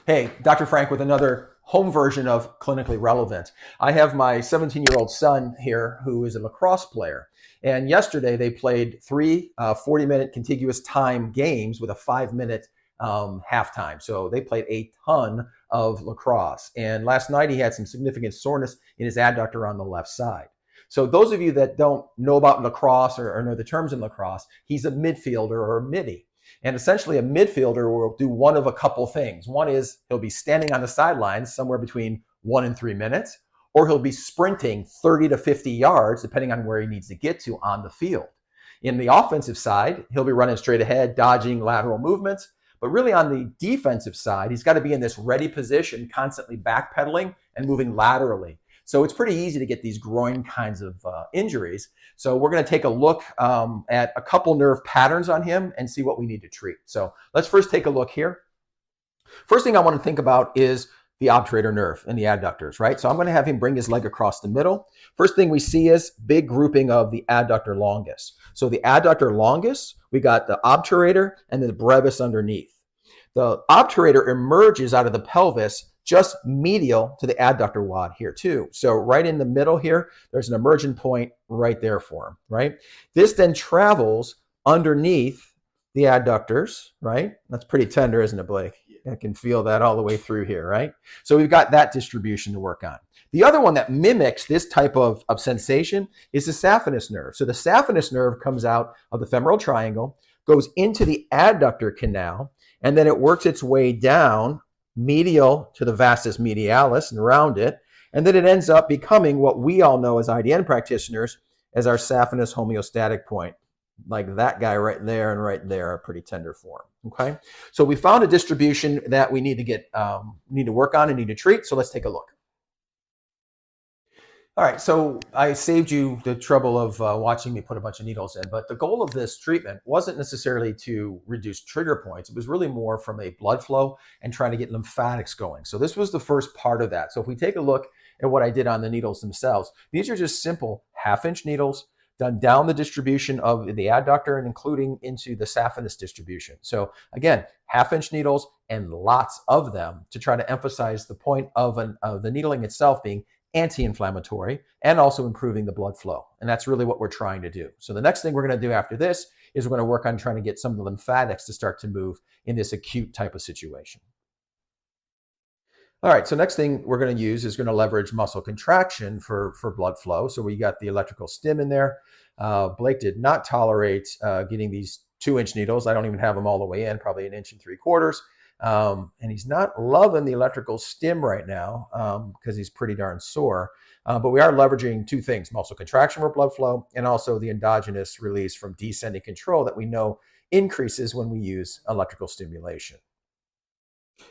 Hey, Dr. Frank with another home version of Clinically Relevant. I have my 17-year-old son here who is a lacrosse player. And yesterday they played three 40-minute contiguous time games with a 5-minute halftime. So they played a ton of lacrosse. And last night he had some significant soreness in his adductor on the left side. So those of you that don't know about lacrosse or know the terms in lacrosse, he's a midfielder or a midi. And essentially, a midfielder will do one of a couple things. One is he'll be standing on the sidelines somewhere between 1 and 3 minutes, or he'll be sprinting 30 to 50 yards, depending on where he needs to get to on the field. In the offensive side, he'll be running straight ahead, dodging lateral movements. But really, on the defensive side, he's got to be in this ready position, constantly backpedaling and moving laterally. So it's pretty easy to get these groin kinds of injuries. So we're going to take a look at a couple nerve patterns on him and see what we need to treat. So let's first take a look here. First thing I want to think about is the obturator nerve and the adductors, right? So I'm going to have him bring his leg across the middle. First thing we see is big grouping of the adductor longus. So the adductor longus, we got the obturator and then the brevis underneath. The obturator emerges out of the pelvis just medial to the adductor wad here too. So right in the middle here, there's an emergent point right there for him, right? This then travels underneath the adductors, right? That's pretty tender, isn't it, Blake? I can feel that all the way through here, right? So we've got that distribution to work on. The other one that mimics this type of sensation is the saphenous nerve. So the saphenous nerve comes out of the femoral triangle, goes into the adductor canal, and then it works its way down medial to the vastus medialis and around it. And then it ends up becoming what we all know as IDN practitioners as our saphenous homeostatic point. Like that guy right there and right there are pretty tender form. Okay. So we found a distribution that we need to get, need to work on and need to treat. So let's take a look. All right, so I saved you the trouble of watching me put a bunch of needles in, but the goal of this treatment wasn't necessarily to reduce trigger points. It was really more from a blood flow and trying to get lymphatics going. So this was the first part of that. So if we take a look at what I did on the needles themselves, these are just simple half-inch needles done down the distribution of the adductor and including into the saphenous distribution. So again, half-inch needles and lots of them to try to emphasize the point of the needling itself being anti-inflammatory and also improving the blood flow. And that's really what we're trying to do. So the next thing we're going to do after this is we're going to work on trying to get some of the lymphatics to start to move in this acute type of situation. All right, so next thing we're going to use is going to leverage muscle contraction for blood flow. So we got the electrical stim in there. Blake did not tolerate getting these 2-inch needles. I don't even have them all the way in, probably 1 3/4 inches. And he's not loving the electrical stim right now because he's pretty darn sore. But we are leveraging two things, muscle contraction for blood flow and also the endogenous release from descending control that we know increases when we use electrical stimulation.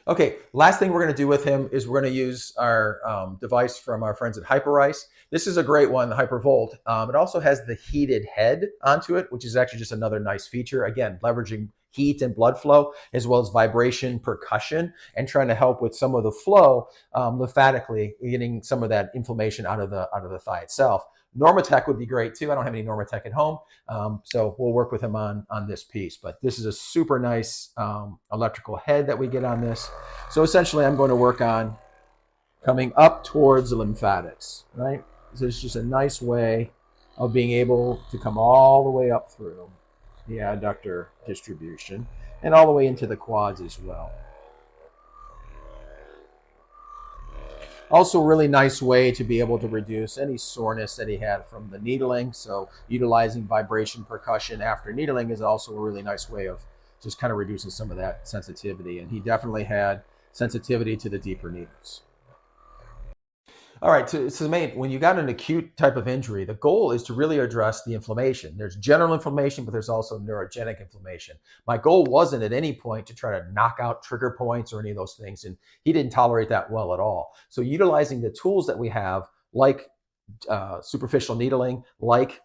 Okay, last thing we're going to do with him is we're going to use our device from our friends at Hyperice. This is a great one, the Hypervolt. It also has the heated head onto it, which is actually just another nice feature. Again, leveraging heat and blood flow, as well as vibration, percussion, and trying to help with some of the flow lymphatically, getting some of that inflammation out of the thigh itself. Normatec would be great too. I don't have any Normatec at home, so we'll work with him on this piece. But this is a super nice electrical head that we get on this. So essentially, I'm going to work on coming up towards the lymphatics, right? So it's just a nice way of being able to come all the way up through the adductor distribution and all the way into the quads as well. Also, a really nice way to be able to reduce any soreness that he had from the needling. So utilizing vibration percussion after needling is also a really nice way of just kind of reducing some of that sensitivity. And he definitely had sensitivity to the deeper needles. All right, so mate, when you got an acute type of injury, the goal is to really address the inflammation. There's general inflammation, but there's also neurogenic inflammation. My goal wasn't at any point to try to knock out trigger points or any of those things, and he didn't tolerate that well at all. So utilizing the tools that we have, like superficial needling, like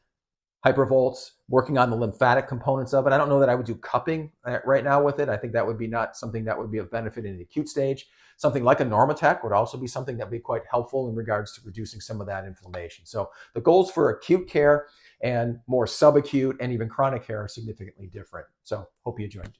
Hypervolts, working on the lymphatic components of it. I don't know that I would do cupping right now with it. I think that would be not something that would be of benefit in the acute stage. Something like a Normatec would also be something that would be quite helpful in regards to reducing some of that inflammation. So the goals for acute care and more subacute and even chronic care are significantly different. So hope you enjoyed.